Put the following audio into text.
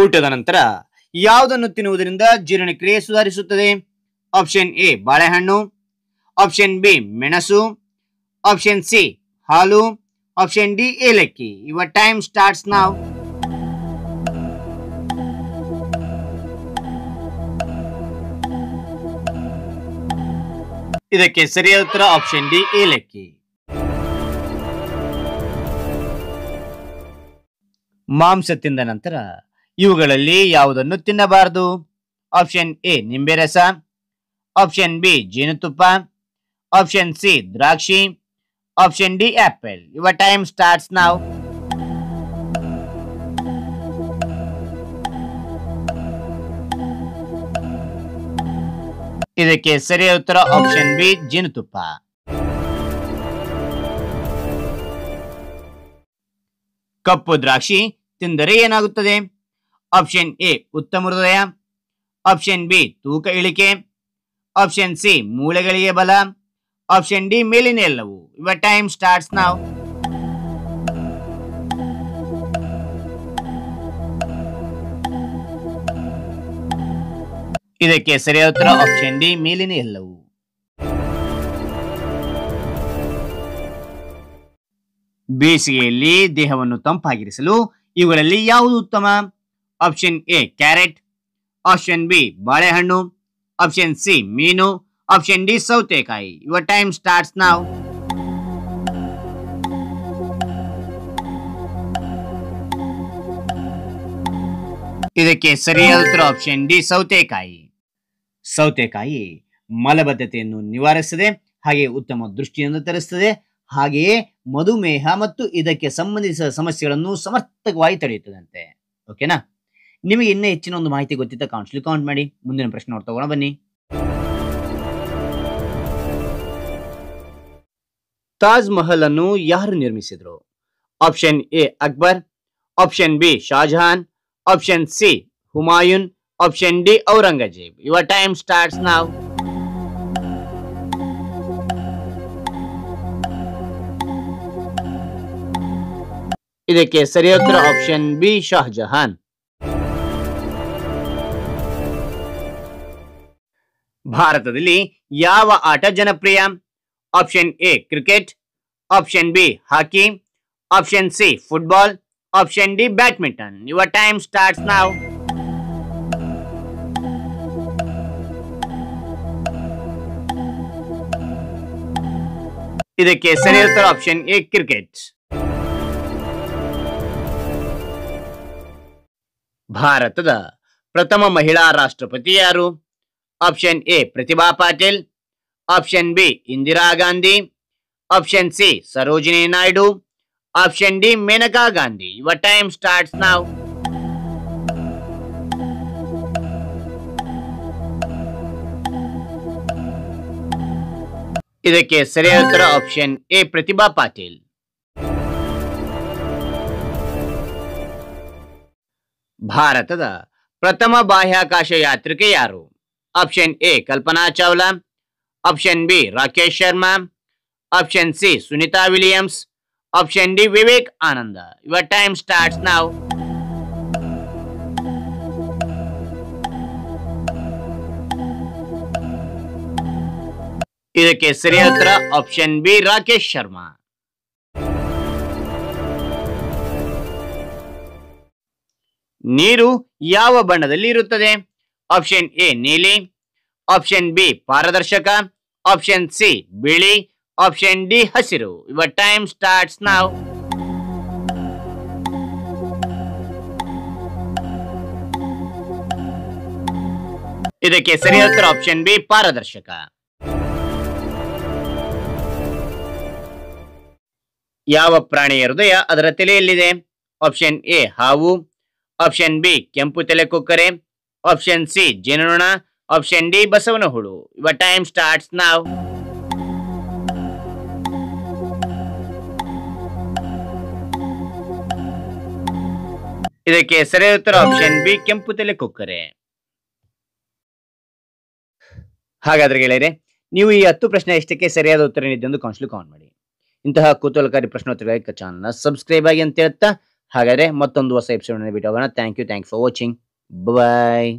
ಊಟದ ನಂತರ ಯಾವುದನ್ನು ತಿನ್ನುವುದರಿಂದ ಜೀರ್ಣಕ್ರಿಯೆ ಸುಧಾರಿಸುತ್ತದೆ? ಆಪ್ಷನ್ ಎ ಬಾಳೆಹಣ್ಣು, ಆಪ್ಷನ್ ಬಿ ಮೆಣಸು, ಆಪ್ಷನ್ ಸಿ ಹಾಲು, ಆಪ್ಷನ್ ಡಿ ಏಲಕ್ಕಿ. Your time starts now. ಇದಕ್ಕೆ ಸರಿಯಾದ ಉತ್ತರ ಆಪ್ಷನ್ ಡಿ ಏಲಕ್ಕಿ. ಮಾಂಸ ತಿಂದ ನಂತರ ಇವುಗಳಲ್ಲಿ ಯಾವುದನ್ನು ತಿನ್ನಬಾರದು? ಆಪ್ಷನ್ ಎ ನಿಂಬೆ ರಸ, ಆಪ್ಷನ್ ಬಿ ಜೇನುತುಪ್ಪ, ಆಪ್ಷನ್ ಸಿ ದ್ರಾಕ್ಷಿ, option D apple. Your time starts now. ಇದಕ್ಕೆ ಸರಿಯಾದ ಉತ್ತರ ಆಪ್ಷನ್ ಬಿ ಜೇನುತುಪ್ಪ. ಕಪ್ಪು ದ್ರಾಕ್ಷಿ ತಿಂದರೆ ಏನಾಗುತ್ತದೆ? ಆಪ್ಷನ್ ಎ ಉತ್ತಮ ಹೃದಯ, ಆಪ್ಷನ್ ಬಿ ತೂಕ ಇಳಿಕೆ, ಆಪ್ಷನ್ ಸಿ ಮೂಳೆಗಳಿಗೆ ಬಲ, ಆಪ್ಷನ್ ಡಿ ಮೇಲಿನ ಎಲ್ಲವೂ. Your time starts now. ಇದಕ್ಕೆ ಸರಿಯಾದ ಉತ್ತರ ಆಪ್ಷನ್ ಡಿ ಮೇಲಿನ ಎಲ್ಲವೂ. ಬೇಸಿಗೆಯಲ್ಲಿ ದೇಹವನ್ನು ತಂಪಾಗಿರಿಸಲು ಇವುಗಳಲ್ಲಿ ಯಾವುದು ಉತ್ತಮ? Option A carrot, option B ಬಾಳೆಹಣ್ಣು, ಆಪ್ಷನ್ ಸಿ ಮೀನು, ಆಪ್ಷನ್ ಡಿ ಸೌತೆಕಾಯಿ. Your time starts now. ಇದಕ್ಕೆ ಸರಿಯಾದ ಉತ್ತರ ಆಪ್ಷನ್ ಡಿ ಸೌತೆಕಾಯಿ. ಸೌತೆಕಾಯಿ ಮಲಬದ್ಧತೆಯನ್ನು ನಿವಾರಿಸುತ್ತದೆ, ಹಾಗೆ ಉತ್ತಮ ದೃಷ್ಟಿಯನ್ನು ತರಿಸುತ್ತದೆ, ಹಾಗೆಯೇ ಮಧುಮೇಹ ಮತ್ತು ಇದಕ್ಕೆ ಸಂಬಂಧಿಸಿದ ಸಮಸ್ಯೆಗಳನ್ನು ಸಮರ್ಥವಾಗಿ ತಡೆಯುತ್ತದಂತೆ. ಓಕೆನಾ? ನಿಮಗೆ ಇನ್ನೂ ಹೆಚ್ಚಿನ ಒಂದು ಮಾಹಿತಿ ಗೊತ್ತಿದ್ದ ಕಾಮೆಂಟ್ ಮಾಡಿ. ಮುಂದಿನ ಪ್ರಶ್ನೆ ನೋಡ್ತಾ ಹೋಗೋಣ ಬನ್ನಿ. ತಾಜ್ ಮಹಲ್ ಅನ್ನು ಯಾರು ನಿರ್ಮಿಸಿದ್ರು? Option A Akbar, option B Shahjahan, option C Humayun, option D Aurangzeb. Your time starts now. ಇದಕ್ಕೆ ಸರಿಯಾದ ಉತ್ತರ ಆಪ್ಷನ್ ಬಿ ಶಾಜಹಾನ್. ಭಾರತದಲ್ಲಿ ಯಾವ ಆಟ ಜನಪ್ರಿಯ? Option A cricket, option B hockey, option C football, option D badminton. Your time starts now. ಇದಕ್ಕೆ ಸರಿಯಾದ ಉತ್ತರ ಆಪ್ಷನ್ ಎ ಕ್ರಿಕೆಟ್. ಭಾರತದ ಪ್ರಥಮ ಮಹಿಳಾ ರಾಷ್ಟ್ರಪತಿ ಯಾರು? Option A Pratibha Patil, option B Indira Gandhi, option C Sarojini Naidu, option D Maneka Gandhi. Your time starts now. ಇದಕ್ಕೆ ಸರಿಯಾದ ಉತ್ತರ ಆಪ್ಷನ್ ಎ ಪ್ರತಿಭಾ ಪಾಟೀಲ್. ಭಾರತದ ಪ್ರಥಮ ಬಾಹ್ಯಾಕಾಶ ಯಾತ್ರಿಕೆ ಯಾರು? Option A Kalpana Chawla, option B Rakesh Sharma, option C Sunita Williams, option D Vivek Anand. Your time starts now. ಇದಕ್ಕೆ ಸರಿಯಾದ ಉತ್ತರ ಆಪ್ಷನ್ ಬಿ ರಾಕೇಶ್ ಶರ್ಮಾ. ನೀರು ಯಾವ ಬಣ್ಣದಲ್ಲಿ ಇರುತ್ತದೆ? ಆಪ್ಷನ್ ಎ ನೀಲಿ, ಆಪ್ಷನ್ ಬಿ ಪಾರದರ್ಶಕ, ಆಪ್ಷನ್ ಸಿ ಬಿಳಿ, ಆಪ್ಷನ್ ಡಿ ಹಸಿರು. Your time starts now. ಇದಕ್ಕೆ ಸರಿಯಾದ ಉತ್ತರ ಆಪ್ಷನ್ ಬಿ ಪಾರದರ್ಶಕ. ಯಾವ ಪ್ರಾಣಿಯ ಹೃದಯ ಅದರ ತಲೆಯಲ್ಲಿದೆ? ಆಪ್ಷನ್ ಎ ಹಾವು, ಆಪ್ಷನ್ ಬಿ ಕೆಂಪು ತಲೆಕೊಕ್ಕರೆ, ಆಪ್ಷನ್ ಸಿ ಜೇನುನೊಣ, ಆಪ್ಷನ್ ಡಿ ಬಸವನ ಹುಳು. Your time starts now. ಇದಕ್ಕೆ ಸರಿಯಾದ ಉತ್ತರ ಆಪ್ಷನ್ ಬಿ ಕೆಂಪು ತಲೆಕೊಕ್ಕರೆ. ಹಾಗಾದ್ರೆ ಗೆಳೆಯರೆ, ನೀವು ಈ 10 ಪ್ರಶ್ನೆ ಎಷ್ಟಕ್ಕೆ ಸರಿಯಾದ ಉತ್ತರ ನೀಡಿದ್ದೆಂದು ಕಾಮೆಂಟ್ ಮಾಡಿ. ಇಂತಹ ಕುತೂಹಲಕಾರಿ ಪ್ರಶ್ನೋತ್ತರಗಳಿಗೆ ಚಾನಲ್ನ ಸಬ್ಸ್ಕ್ರೈಬ್ ಆಗಿ ಅಂತ ಹೇಳ್ತಾ, ಹಾಗಾದ್ರೆ ಮತ್ತೊಂದು ಹೊಸ ಎಪಿಸೋಡ್ ಭೇಟಿ ಹೋಗೋಣ. Thank you for watching. Bye.